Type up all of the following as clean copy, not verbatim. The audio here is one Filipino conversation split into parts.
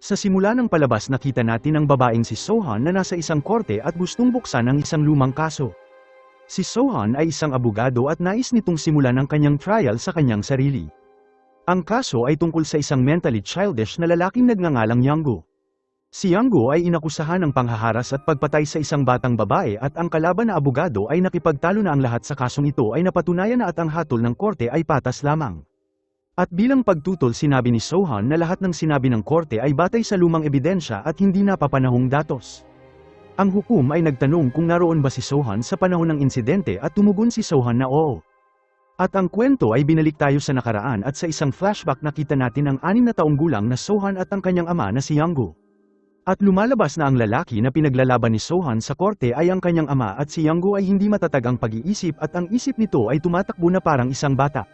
Sa simula ng palabas nakita natin ang babaeng si Sohan na nasa isang korte at gustong buksan ang isang lumang kaso. Si Sohan ay isang abogado at nais nitong simulan ang kanyang trial sa kanyang sarili. Ang kaso ay tungkol sa isang mentally childish na lalaking nagngangalang Yanggo. Si Yanggo ay inakusahan ng panghaharas at pagpatay sa isang batang babae at ang kalaban na abogado ay nakipagtalo na ang lahat sa kasong ito ay napatunayan na at ang hatol ng korte ay patas lamang. At bilang pagtutol sinabi ni Sohan na lahat ng sinabi ng korte ay batay sa lumang ebidensya at hindi napapanahong datos. Ang hukom ay nagtanong kung naroon ba si Sohan sa panahon ng insidente at tumugon si Sohan na oo. At ang kwento ay binalik tayo sa nakaraan at sa isang flashback nakita natin ang 6 na taong gulang na Sohan at ang kanyang ama na si Yanggo. At lumalabas na ang lalaki na pinaglalaban ni Sohan sa korte ay ang kanyang ama at si Yanggo ay hindi matatag ang pag-iisip at ang isip nito ay tumatakbo na parang isang bata.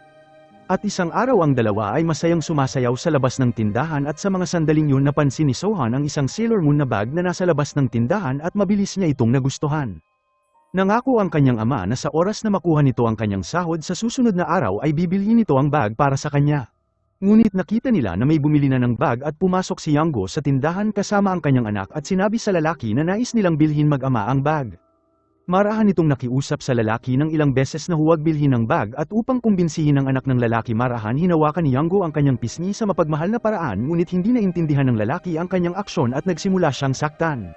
At isang araw ang dalawa ay masayang sumasayaw sa labas ng tindahan at sa mga sandaling yun napansin ni Sohan ang isang Sailor Moon na bag na nasa labas ng tindahan at mabilis niya itong nagustuhan. Nangako ang kanyang ama na sa oras na makuha nito ang kanyang sahod sa susunod na araw ay bibilhin nito ang bag para sa kanya. Ngunit nakita nila na may bumili na ng bag at pumasok si Yanggo sa tindahan kasama ang kanyang anak at sinabi sa lalaki na nais nilang bilhin mag-ama ang bag. Marahan itong nakiusap sa lalaki ng ilang beses na huwag bilhin ang bag at upang kumbinsihin ang anak ng lalaki marahan hinawakan ni Yanggo ang kanyang pisngi sa mapagmahal na paraan ngunit hindi naintindihan ng lalaki ang kanyang aksyon at nagsimula siyang saktan.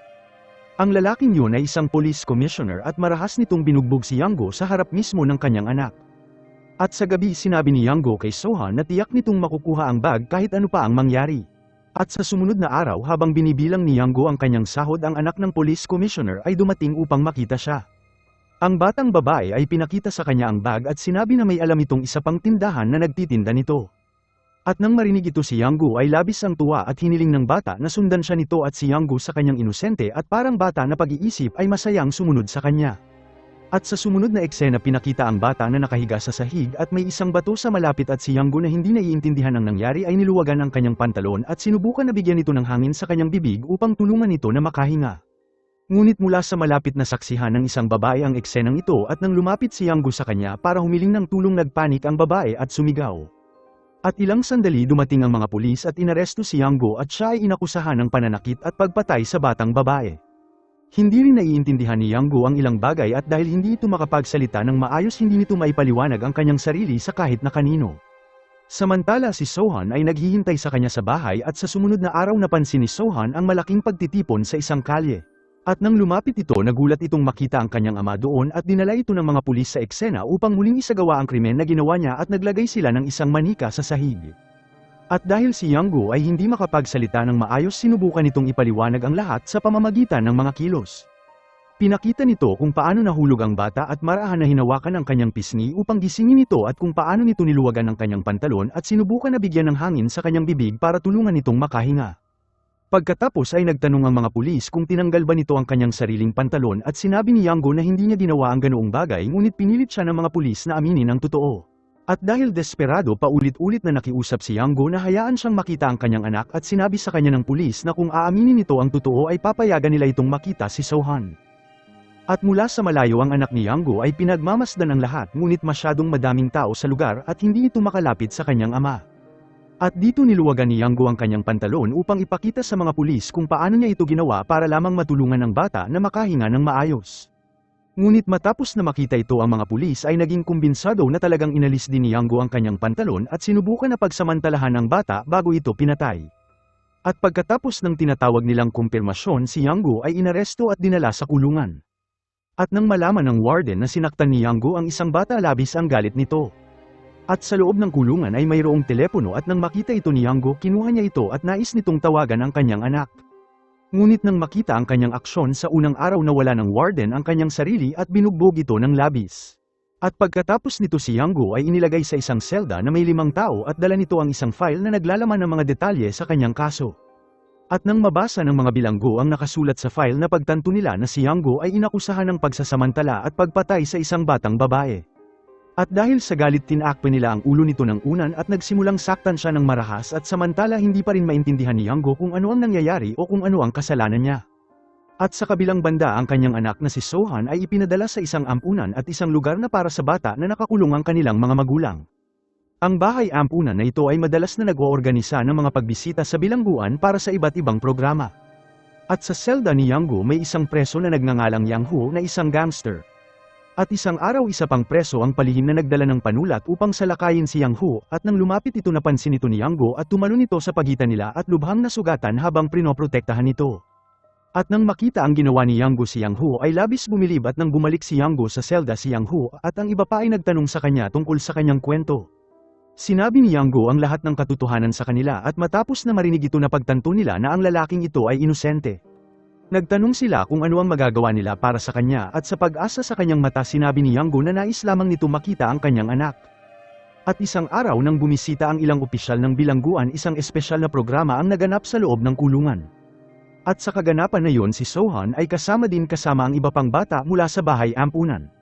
Ang lalaking yun ay isang police commissioner at marahas nitong binugbog si Yanggo sa harap mismo ng kanyang anak. At sa gabi sinabi ni Yanggo kay Sohan na tiyak nitong makukuha ang bag kahit ano pa ang mangyari. At sa sumunod na araw habang binibilang ni Yanggo ang kanyang sahod ang anak ng police commissioner ay dumating upang makita siya. Ang batang babae ay pinakita sa kanya ang bag at sinabi na may alam itong isa pang tindahan na nagtitinda nito. At nang marinig ito si Yanggo ay labis ang tuwa at hiniling ng bata na sundan siya nito at si Yanggo sa kanyang inosente at parang bata na pag-iisip ay masayang sumunod sa kanya. At sa sumunod na eksena pinakita ang bata na nakahiga sa sahig at may isang bato sa malapit at si Yanggo na hindi naiintindihan ang nangyari ay niluwagan ang kanyang pantalon at sinubukan na bigyan ito ng hangin sa kanyang bibig upang tulungan ito na makahinga. Ngunit mula sa malapit na saksihan ng isang babae ang eksenang ito at nang lumapit si Yanggo sa kanya para humiling ng tulong nagpanik ang babae at sumigaw. At ilang sandali dumating ang mga pulis at inaresto si Yanggo at siya ay inakusahan ng pananakit at pagpatay sa batang babae. Hindi rin naiintindihan ni Yanggo ang ilang bagay at dahil hindi ito makapagsalita ng maayos hindi nito maipaliwanag ang kanyang sarili sa kahit na kanino. Samantala si Sohan ay naghihintay sa kanya sa bahay at sa sumunod na araw napansin ni Sohan ang malaking pagtitipon sa isang kalye. At nang lumapit ito nagulat itong makita ang kanyang ama doon at dinala ito ng mga pulis sa eksena upang muling isagawa ang krimen na ginawa niya at naglagay sila ng isang manika sa sahig. At dahil si Yanggo ay hindi makapagsalita ng maayos sinubukan nitong ipaliwanag ang lahat sa pamamagitan ng mga kilos. Pinakita nito kung paano nahulog ang bata at marahan na hinawakan ang kanyang pisngi upang gisingin ito at kung paano nito niluwagan ang kanyang pantalon at sinubukan na bigyan ng hangin sa kanyang bibig para tulungan nitong makahinga. Pagkatapos ay nagtanong ang mga pulis kung tinanggal ba nito ang kanyang sariling pantalon at sinabi ni Yanggo na hindi niya ginawa ang ganoong bagay ngunit pinilit siya ng mga pulis na aminin ang totoo. At dahil desperado paulit-ulit na nakiusap si Yanggo na hayaan siyang makita ang kanyang anak at sinabi sa kanya ng pulis na kung aaminin nito ang totoo ay papayagan nila itong makita si Sohan. At mula sa malayo ang anak ni Yanggo ay pinagmamasdan ang lahat ngunit masyadong madaming tao sa lugar at hindi ito makalapit sa kanyang ama. At dito niluwagan ni Yanggo ang kanyang pantalon upang ipakita sa mga pulis kung paano niya ito ginawa para lamang matulungan ang bata na makahinga ng maayos. Ngunit matapos na makita ito ang mga pulis ay naging kumbinsado na talagang inalis din ni Yanggo ang kanyang pantalon at sinubukan na pagsamantalahan ang bata bago ito pinatay. At pagkatapos ng tinatawag nilang kumpirmasyon si Yanggo ay inaresto at dinala sa kulungan. At nang malaman ng warden na sinaktan ni Yanggo ang isang bata labis ang galit nito. At sa loob ng kulungan ay mayroong telepono at nang makita ito ni Yanggo kinuha niya ito at nais nitong tawagan ang kanyang anak. Ngunit nang makita ang kanyang aksyon sa unang araw na wala ng warden ang kanyang sarili at binugbog ito ng labis. At pagkatapos nito si Yanggo ay inilagay sa isang selda na may 5 tao at dala nito ang isang file na naglalaman ng mga detalye sa kanyang kaso. At nang mabasa ng mga bilanggo ang nakasulat sa file na pagtanto nila na si Yanggo ay inakusahan ng pagsasamantala at pagpatay sa isang batang babae. At dahil sa galit tinakpan nila ang ulo nito ng unan at nagsimulang saktan siya ng marahas at samantala hindi pa rin maintindihan ni Yanggo kung ano ang nangyayari o kung ano ang kasalanan niya. At sa kabilang banda ang kanyang anak na si Sohan ay ipinadala sa isang ampunan at isang lugar na para sa bata na nakakulong ang kanilang mga magulang. Ang bahay ampunan na ito ay madalas na nag-oorganisa ng mga pagbisita sa bilangguan para sa iba't ibang programa. At sa selda ni Yang Gu may isang preso na nagngangalang Yang Hu na isang gangster. At isang araw isa pang preso ang palihim na nagdala ng panulat upang salakayin si Yang Hu, at nang lumapit ito napansin ito ni Yang Gu at tumalon ito sa pagitan nila at lubhang nasugatan habang prinoprotektahan ito. At nang makita ang ginawa ni Yang Gu si Yang Hu ay labis bumilib, at nang bumalik si Yang Gu sa selda si Yang Hu at ang iba pa ay nagtanong sa kanya tungkol sa kanyang kwento. Sinabi ni Yang Gu ang lahat ng katotohanan sa kanila, at matapos na marinig ito napagtanto nila na ang lalaking ito ay inosente. Nagtanong sila kung ano ang magagawa nila para sa kanya, at sa pag-asa sa kanyang mata sinabi ni Yang Gu na nais lamang nito makita ang kanyang anak. At isang araw nang bumisita ang ilang opisyal ng bilangguan, isang espesyal na programa ang naganap sa loob ng kulungan. At sa kaganapan na yon si Sohan ay kasama ang iba pang bata mula sa bahay ampunan.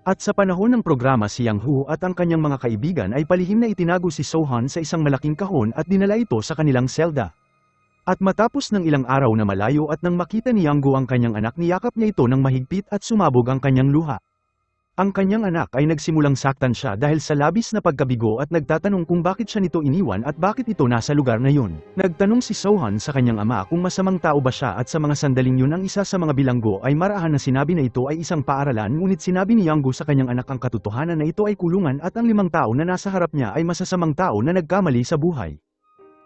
At sa panahon ng programa si Yang Hu at ang kanyang mga kaibigan ay palihim na itinago si Sohan sa isang malaking kahon at dinala ito sa kanilang selda. At matapos ng ilang araw na malayo at nang makita ni Yang Gu ang kanyang anak, niyakap niya ito ng mahigpit at sumabog ang kanyang luha. Ang kanyang anak ay nagsimulang saktan siya dahil sa labis na pagkabigo at nagtatanong kung bakit siya nito iniwan at bakit ito nasa lugar na yun. Nagtanong si Sohan sa kanyang ama kung masamang tao ba siya, at sa mga sandaling yun ang isa sa mga bilanggo ay marahan na sinabi na ito ay isang paaralan, ngunit sinabi ni Yang Gu sa kanyang anak ang katotohanan na ito ay kulungan at ang 5 tao na nasa harap niya ay masasamang tao na nagkamali sa buhay.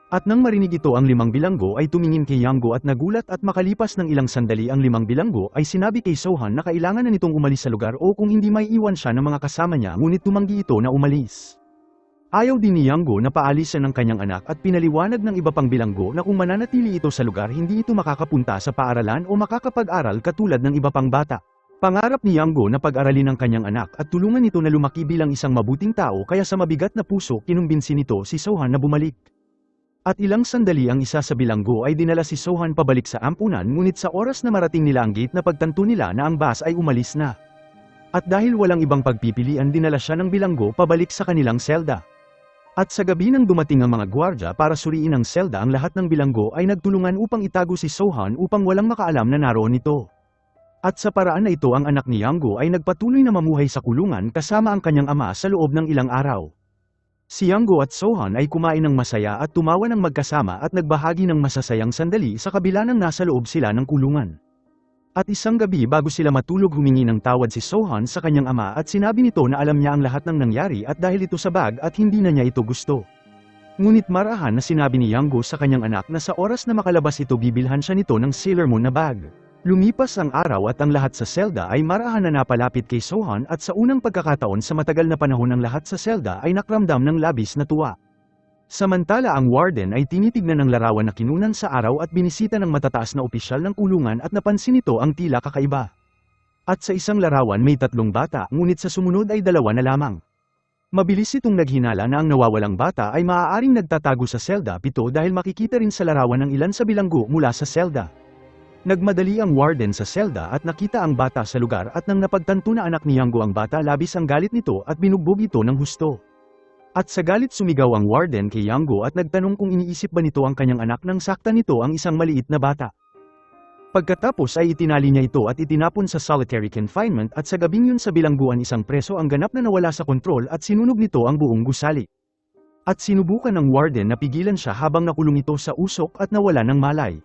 At nang marinig ito ang 5 bilanggo ay tumingin kay Yang Gu at nagulat, at makalipas ng ilang sandali ang 5 bilanggo ay sinabi kay Sohan na kailangan na nitong umalis sa lugar o kung hindi may iwan siya ng mga kasama niya, ngunit tumanggi ito na umalis. Ayaw din ni Yang Gu na paalisan ng kanyang anak, at pinaliwanag ng iba pang bilanggo na kung mananatili ito sa lugar hindi ito makakapunta sa paaralan o makakapag-aral katulad ng iba pang bata. Pangarap ni Yang Gu na pag-aralin ang kanyang anak at tulungan ito na lumaki bilang isang mabuting tao, kaya sa mabigat na puso kinumbinsi nito si Sohan na bumalik. At ilang sandali ang isa sa bilanggo ay dinala si Sohan pabalik sa ampunan, ngunit sa oras na marating nila ang gate napagtanto nila na ang bus ay umalis na. At dahil walang ibang pagpipilian dinala siya ng bilanggo pabalik sa kanilang selda. At sa gabi nang dumating ang mga gwardya para suriin ang selda, ang lahat ng bilanggo ay nagtulungan upang itago si Sohan upang walang makaalam na naroon ito. At sa paraan na ito ang anak ni Yang Gu ay nagpatuloy na mamuhay sa kulungan kasama ang kanyang ama sa loob ng ilang araw. Si Yang Gu at Sohan ay kumain ng masaya at tumawa ng magkasama at nagbahagi ng masasayang sandali sa kabila ng nasa loob sila ng kulungan. At isang gabi bago sila matulog humingi ng tawad si Sohan sa kanyang ama at sinabi nito na alam niya ang lahat ng nangyari at dahil ito sa bag at hindi na niya ito gusto. Ngunit marahan na sinabi ni Yang Gu sa kanyang anak na sa oras na makalabas ito bibilhan siya nito ng Sailor Moon na bag. Lumipas ang araw at ang lahat sa selda ay marahan na napalapit kay Sohan, at sa unang pagkakataon sa matagal na panahon ang lahat sa selda ay nakramdam ng labis na tuwa. Samantala ang warden ay tinitignan ng larawan na kinunan sa araw at binisita ng matataas na opisyal ng kulungan at napansin ito ang tila kakaiba. At sa isang larawan may 3 bata, ngunit sa sumunod ay 2 na lamang. Mabilis itong naghinala na ang nawawalang bata ay maaaring nagtatago sa selda 7 dahil makikita rin sa larawan ng ilan sa bilanggo mula sa selda. Nagmadali ang warden sa selda at nakita ang bata sa lugar, at nang napagtanto na anak ni Yang Gu ang bata labis ang galit nito at binugbog ito ng husto. At sa galit sumigaw ang warden kay Yang Gu at nagtanong kung iniisip ba nito ang kanyang anak nang saktan nito ang isang maliit na bata. Pagkatapos ay itinali niya ito at itinapon sa solitary confinement, at sa gabing yun sa bilangguan isang preso ang ganap na nawala sa kontrol at sinunog nito ang buong gusali. At sinubukan ng warden na pigilan siya habang nakulong ito sa usok at nawala ng malay.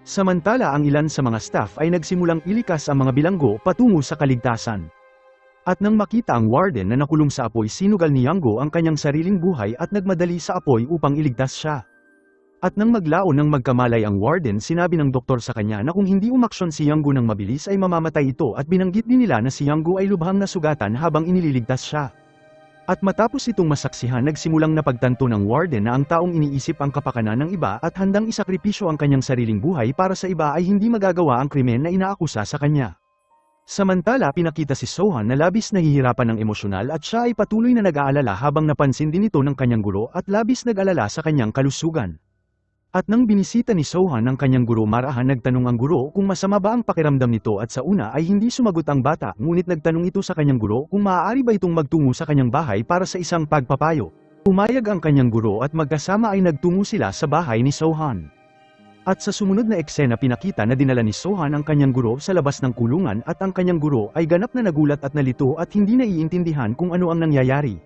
Samantala ang ilan sa mga staff ay nagsimulang ilikas ang mga bilanggo patungo sa kaligtasan. At nang makita ang warden na nakulong sa apoy, sinugal ni Yang Gu ang kanyang sariling buhay at nagmadali sa apoy upang iligtas siya. At nang maglaon ng magkamalay ang warden, sinabi ng doktor sa kanya na kung hindi umaksyon si Yang Gu ng mabilis ay mamamatay ito, at binanggit din nila na si Yang Gu ay lubhang nasugatan habang inililigtas siya. At matapos itong masaksihan nagsimulang napagtanto ng warden na ang taong iniisip ang kapakanan ng iba at handang isakripisyo ang kanyang sariling buhay para sa iba ay hindi magagawa ang krimen na inaakusa sa kanya. Samantala pinakita si Sohan na labis nahihirapan ng emosyonal at siya ay patuloy na nag-aalala habang napansin din ito ng kanyang guro at labis nag-alala sa kanyang kalusugan. At nang binisita ni Sohan ang kanyang guro, marahan nagtanong ang guro kung masama ba ang pakiramdam nito, at sa una ay hindi sumagot ang bata, ngunit nagtanong ito sa kanyang guro kung maaari ba itong magtungo sa kanyang bahay para sa isang pagpapayo. Umayag ang kanyang guro at magkasama ay nagtungo sila sa bahay ni Sohan. At sa sumunod na eksena pinakita na dinala ni Sohan ang kanyang guro sa labas ng kulungan, at ang kanyang guro ay ganap na nagulat at nalito at hindi naiintindihan kung ano ang nangyayari.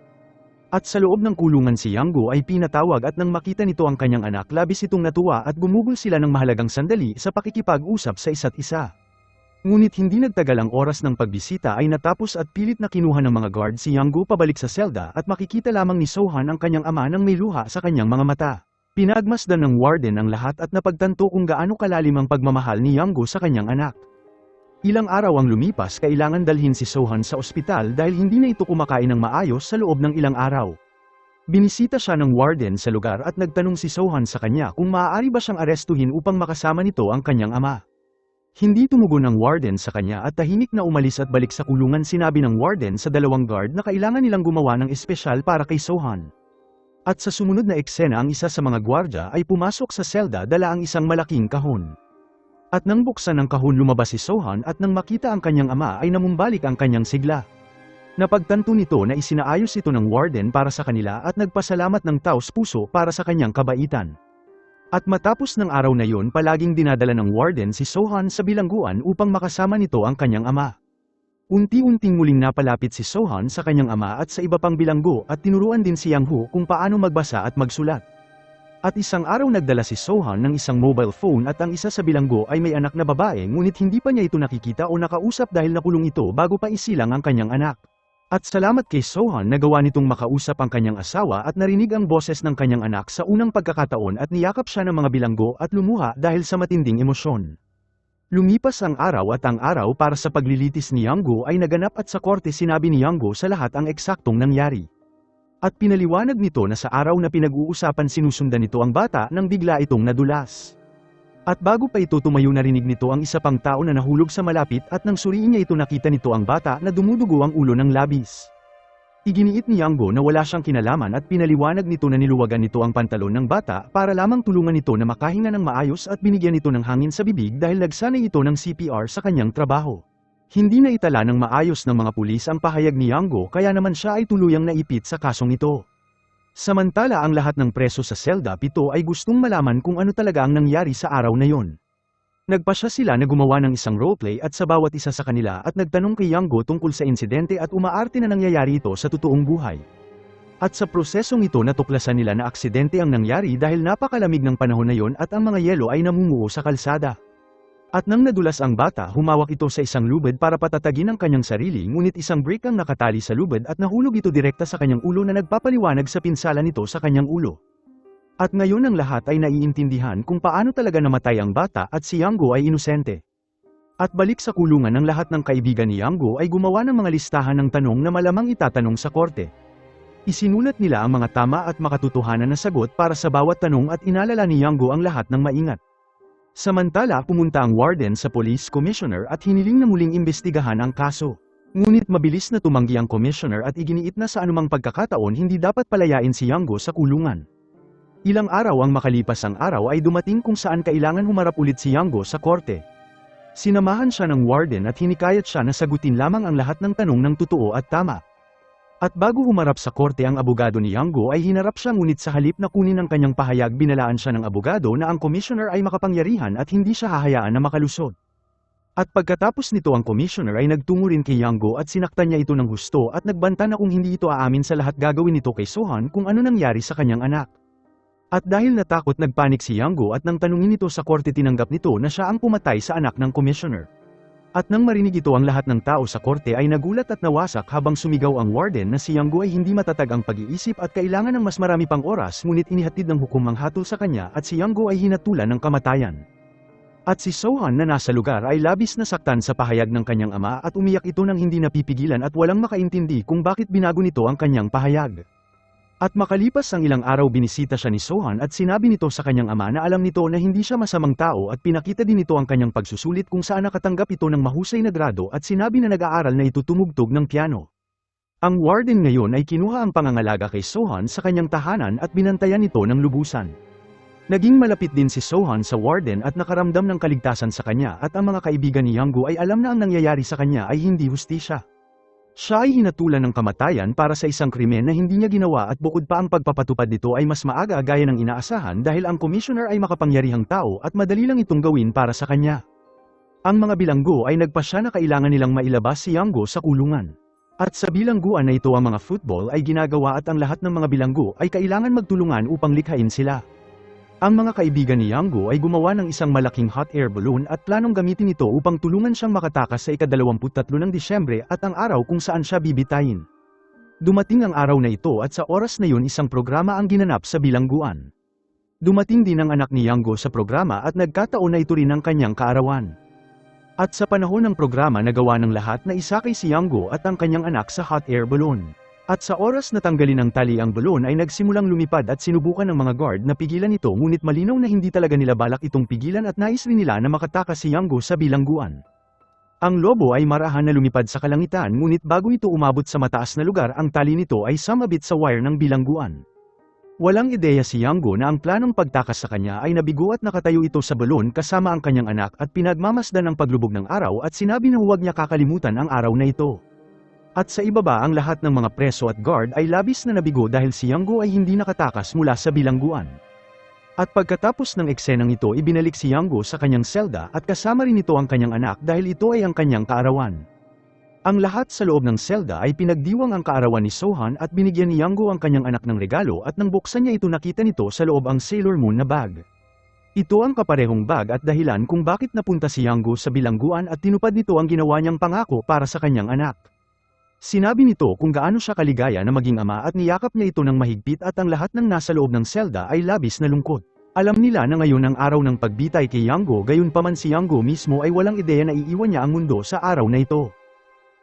At sa loob ng kulungan si Yanggo ay pinatawag at nang makita nito ang kanyang anak labis itong natuwa at gumugol sila ng mahalagang sandali sa pakikipag-usap sa isa't isa. Ngunit hindi nagtagal ang oras ng pagbisita ay natapos at pilit na kinuha ng mga guard si Yanggo pabalik sa selda at makikita lamang ni Sohan ang kanyang ama nang may luha sa kanyang mga mata. Pinagmasdan ng warden ang lahat at napagtanto kung gaano kalalim ang pagmamahal ni Yanggo sa kanyang anak. Ilang araw ang lumipas, kailangan dalhin si Sohan sa ospital dahil hindi na ito kumakain ng maayos sa loob ng ilang araw. Binisita siya ng warden sa lugar at nagtanong si Sohan sa kanya kung maaari ba siyang arestuhin upang makasama nito ang kanyang ama. Hindi tumugon ang warden sa kanya at tahimik na umalis at balik sa kulungan. Sinabi ng warden sa dalawang guard na kailangan nilang gumawa ng espesyal para kay Sohan. At sa sumunod na eksena ang isa sa mga gwardya ay pumasok sa selda dala ang isang malaking kahon. At nang buksan ng kahon lumabas si Sohan at nang makita ang kanyang ama ay namumbalik ang kanyang sigla. Napagtanto nito na isinaayos ito ng warden para sa kanila at nagpasalamat ng taos puso para sa kanyang kabaitan. At matapos ng araw na yun palaging dinadala ng warden si Sohan sa bilangguan upang makasama nito ang kanyang ama. Unti-unting muling napalapit si Sohan sa kanyang ama at sa iba pang bilanggo at tinuruan din si Yangho kung paano magbasa at magsulat. At isang araw nagdala si Sohan ng isang mobile phone at ang isa sa bilanggo ay may anak na babae ngunit hindi pa niya ito nakikita o nakausap dahil nakulong ito bago pa isilang ang kanyang anak. At salamat kay Sohan nagawa nitong makausap ang kanyang asawa at narinig ang boses ng kanyang anak sa unang pagkakataon at niyakap siya ng mga bilanggo at lumuha dahil sa matinding emosyon. Lumipas ang araw at ang araw para sa paglilitis ni Yanggo ay naganap at sa korte sinabi ni Yanggo sa lahat ang eksaktong nangyari. At pinaliwanag nito na sa araw na pinag-uusapan sinusundan nito ang bata nang bigla itong nadulas. At bago pa ito tumayo narinig nito ang isa pang tao na nahulog sa malapit at nang suriin niya ito nakita nito ang bata na dumudugo ang ulo ng labis. Iginiit ni Yanggo na wala siyang kinalaman at pinaliwanag nito na niluwagan nito ang pantalon ng bata para lamang tulungan nito na makahinga ng maayos at binigyan nito ng hangin sa bibig dahil nagsanay ito ng CPR sa kanyang trabaho. Hindi na itala ng maayos ng mga pulis ang pahayag ni Yanggo kaya naman siya ay tuluyang naipit sa kasong ito. Samantala ang lahat ng preso sa selda 7 ay gustong malaman kung ano talaga ang nangyari sa araw na yon. Nagpasya sila na gumawa ng isang roleplay at sa bawat isa sa kanila at nagtanong kay Yanggo tungkol sa insidente at umaarte na nangyayari ito sa totoong buhay. At sa prosesong ito natuklasan nila na aksidente ang nangyari dahil napakalamig ng panahon na yon at ang mga yelo ay namumuo sa kalsada. At nang nadulas ang bata humawak ito sa isang lubid para patatagin ang kanyang sarili ngunit isang brick ang nakatali sa lubid at nahulog ito direkta sa kanyang ulo na nagpapaliwanag sa pinsala nito sa kanyang ulo. At ngayon ang lahat ay naiintindihan kung paano talaga namatay ang bata at si Yanggo ay inosente. At balik sa kulungan ng lahat ng kaibigan ni Yanggo ay gumawa ng mga listahan ng tanong na malamang itatanong sa korte. Isinulat nila ang mga tama at makatotohanan na sagot para sa bawat tanong at inalala ni Yanggo ang lahat ng maingat. Samantala pumunta ang warden sa police commissioner at hiniling na muling imbestigahan ang kaso. Ngunit mabilis na tumanggi ang commissioner at iginiit na sa anumang pagkakataon hindi dapat palayain si Yanggo sa kulungan. Ilang araw ang makalipas ang araw ay dumating kung saan kailangan humarap ulit si Yanggo sa korte. Sinamahan siya ng warden at hinikayat siya na sagutin lamang ang lahat ng tanong ng totoo at tama. At bago humarap sa korte ang abogado ni Yanggo ay hinarap siya ngunit sa halip na kunin ang kanyang pahayag binalaan siya ng abogado na ang commissioner ay makapangyarihan at hindi siya hahayaan na makalusot. At pagkatapos nito ang commissioner ay nagtungo rin kay Yanggo at sinaktan niya ito ng husto at nagbanta na kung hindi ito aamin sa lahat gagawin nito kay Sohan kung ano nangyari sa kanyang anak. At dahil natakot nagpanik si Yanggo at nang tanungin ito sa korte tinanggap nito na siya ang pumatay sa anak ng commissioner. At nang marinig ito ang lahat ng tao sa korte ay nagulat at nawasak habang sumigaw ang warden na si Yanggo ay hindi matatag ang pag-iisip at kailangan ng mas marami pang oras ngunit inihatid ng hukom ang hatol sa kanya at si Yanggo ay hinatulan ng kamatayan. At si Sohan na nasa lugar ay labis na saktan sa pahayag ng kanyang ama at umiyak ito nang hindi napipigilan at walang makaintindi kung bakit binago nito ang kanyang pahayag. At makalipas ang ilang araw binisita siya ni Sohan at sinabi nito sa kanyang ama na alam nito na hindi siya masamang tao at pinakita din nito ang kanyang pagsusulit kung saan nakatanggap ito ng mahusay na grado at sinabi na nag-aaral na ito tumugtog ng piano. Ang warden ngayon ay kinuha ang pangangalaga kay Sohan sa kanyang tahanan at binantayan ito ng lubusan. Naging malapit din si Sohan sa warden at nakaramdam ng kaligtasan sa kanya at ang mga kaibigan ni Yanggo ay alam na ang nangyayari sa kanya ay hindi hustisya. Siya ay hinatulan ng kamatayan para sa isang krimen na hindi niya ginawa at bukod pa ang pagpapatupad nito ay mas maaga gaya ng inaasahan dahil ang commissioner ay makapangyarihang tao at madali lang itong gawin para sa kanya. Ang mga bilanggo ay nagpasya na kailangan nilang mailabas si Yanggo sa kulungan. At sa bilangguan na ito ang mga football ay ginagawa at ang lahat ng mga bilanggo ay kailangan magtulungan upang likhain sila. Ang mga kaibigan ni Yanggo ay gumawa ng isang malaking hot air balloon at planong gamitin ito upang tulungan siyang makatakas sa ika-23 ng Disyembre at ang araw kung saan siya bibitayin. Dumating ang araw na ito at sa oras na yun isang programa ang ginanap sa bilangguan. Dumating din ang anak ni Yanggo sa programa at nagkataon na ito rin ang kanyang kaarawan. At sa panahon ng programa nagawa ng lahat na isakay si Yanggo at ang kanyang anak sa hot air balloon. At sa oras na tanggalin ng tali ang balon ay nagsimulang lumipad at sinubukan ng mga guard na pigilan ito ngunit malinaw na hindi talaga nila balak itong pigilan at nais rin nila na makatakas si Yanggo sa bilangguan. Ang lobo ay marahan na lumipad sa kalangitan ngunit bago ito umabot sa mataas na lugar ang tali nito ay sumabit sa wire ng bilangguan. Walang ideya si Yanggo na ang planong pagtakas sa kanya ay nabigo at nakatayo ito sa balon kasama ang kanyang anak at pinagmamasdan ang paglubog ng araw at sinabi na huwag niya kakalimutan ang araw na ito. At sa ibaba ang lahat ng mga preso at guard ay labis na nabigo dahil si Yanggo ay hindi nakatakas mula sa bilangguan. At pagkatapos ng eksenang ito ibinalik si Yanggo sa kanyang selda at kasama rin ito ang kanyang anak dahil ito ay ang kanyang kaarawan. Ang lahat sa loob ng selda ay pinagdiwang ang kaarawan ni Sohan at binigyan ni Yanggo ang kanyang anak ng regalo at nang buksan niya ito nakita nito sa loob ang Sailor Moon na bag. Ito ang kaparehong bag at dahilan kung bakit napunta si Yanggo sa bilangguan at tinupad nito ang ginawa niyang pangako para sa kanyang anak. Sinabi nito kung gaano siya kaligaya na maging ama at niyakap niya ito ng mahigpit at ang lahat ng nasa loob ng selda ay labis na lungkot. Alam nila na ngayon ang araw ng pagbitay kay Yanggo gayunpaman si Yanggo mismo ay walang ideya na iiwan niya ang mundo sa araw na ito.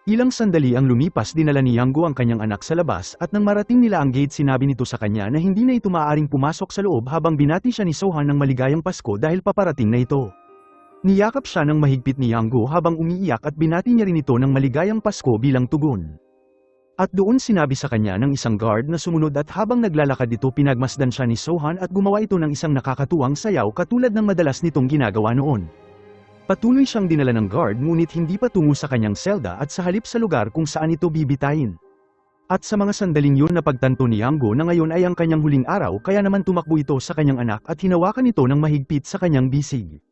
Ilang sandali ang lumipas dinala ni Yanggo ang kanyang anak sa labas at nang marating nila ang gate sinabi nito sa kanya na hindi na ito maaaring pumasok sa loob habang binati siya ni Sohan ng maligayang Pasko dahil paparating na ito. Niyakap siya ng mahigpit ni Yanggo habang umiiyak at binati niya rin ito ng maligayang Pasko bilang tugon. At doon sinabi sa kanya ng isang guard na sumunod at habang naglalakad ito pinagmasdan siya ni Sohan at gumawa ito ng isang nakakatuwang sayaw katulad ng madalas nitong ginagawa noon. Patuloy siyang dinala ng guard ngunit hindi patungo sa kanyang selda at sa halip sa lugar kung saan ito bibitayin. At sa mga sandaling yun napagtanto ni Yanggo na ngayon ay ang kanyang huling araw kaya naman tumakbo ito sa kanyang anak at hinawakan ito ng mahigpit sa kanyang bisig.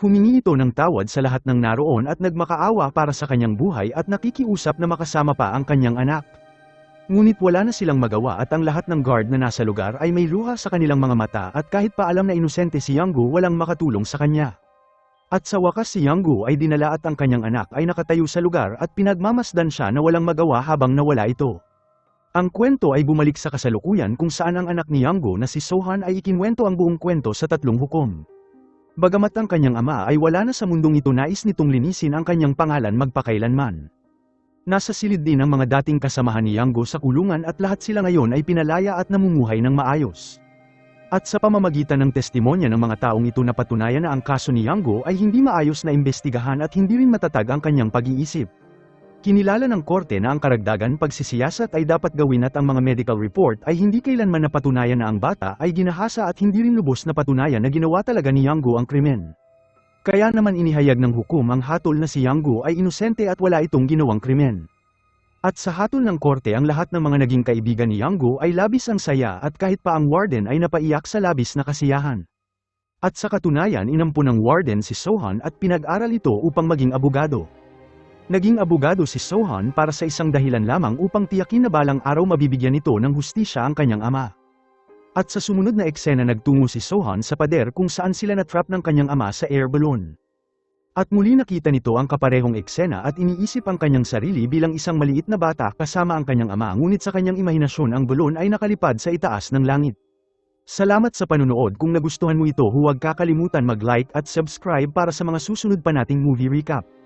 Humingi ito ng tawad sa lahat ng naroon at nagmakaawa para sa kanyang buhay at nakikiusap na makasama pa ang kanyang anak. Ngunit wala na silang magawa at ang lahat ng guard na nasa lugar ay may luha sa kanilang mga mata at kahit pa alam na inosente si Yanggo walang makatulong sa kanya. At sa wakas si Yanggo ay dinala at ang kanyang anak ay nakatayo sa lugar at pinagmamasdan siya na walang magawa habang nawala ito. Ang kwento ay bumalik sa kasalukuyan kung saan ang anak ni Yanggo na si Sohan ay ikinwento ang buong kwento sa 3 hukom. Bagamat ang kanyang ama ay wala na sa mundong ito nais nitong linisin ang kanyang pangalan magpakailanman. Nasa silid din ang mga dating kasamahan ni Yanggo sa kulungan at lahat sila ngayon ay pinalaya at namumuhay ng maayos. At sa pamamagitan ng testimonya ng mga taong ito napatunayan na ang kaso ni Yanggo ay hindi maayos na imbestigahan at hindi rin matatag ang kanyang pag-iisip. Kinilala ng korte na ang karagdagan pagsisiyasat ay dapat gawin at ang mga medical report ay hindi kailanman napatunayan na ang bata ay ginahasa at hindi rin lubos na patunayan na ginawa talaga ni Yanggo ang krimen. Kaya naman inihayag ng hukom ang hatol na si Yanggo ay inosente at wala itong ginawang krimen. At sa hatol ng korte ang lahat ng mga naging kaibigan ni Yanggo ay labis ang saya at kahit pa ang warden ay napaiyak sa labis na kasiyahan. At sa katunayan inampun ng warden si Sohan at pinag-aral ito upang maging abogado. Naging abogado si Sohan para sa isang dahilan lamang upang tiyakin na balang araw mabibigyan nito ng hustisya ang kanyang ama. At sa sumunod na eksena nagtungo si Sohan sa pader kung saan sila na-trap ng kanyang ama sa air balloon. At muli nakita nito ang kaparehong eksena at iniisip ang kanyang sarili bilang isang maliit na bata kasama ang kanyang ama ngunit sa kanyang imahinasyon ang balloon ay nakalipad sa itaas ng langit. Salamat sa panunood kung nagustuhan mo ito huwag kakalimutan mag-like at subscribe para sa mga susunod pa nating movie recap.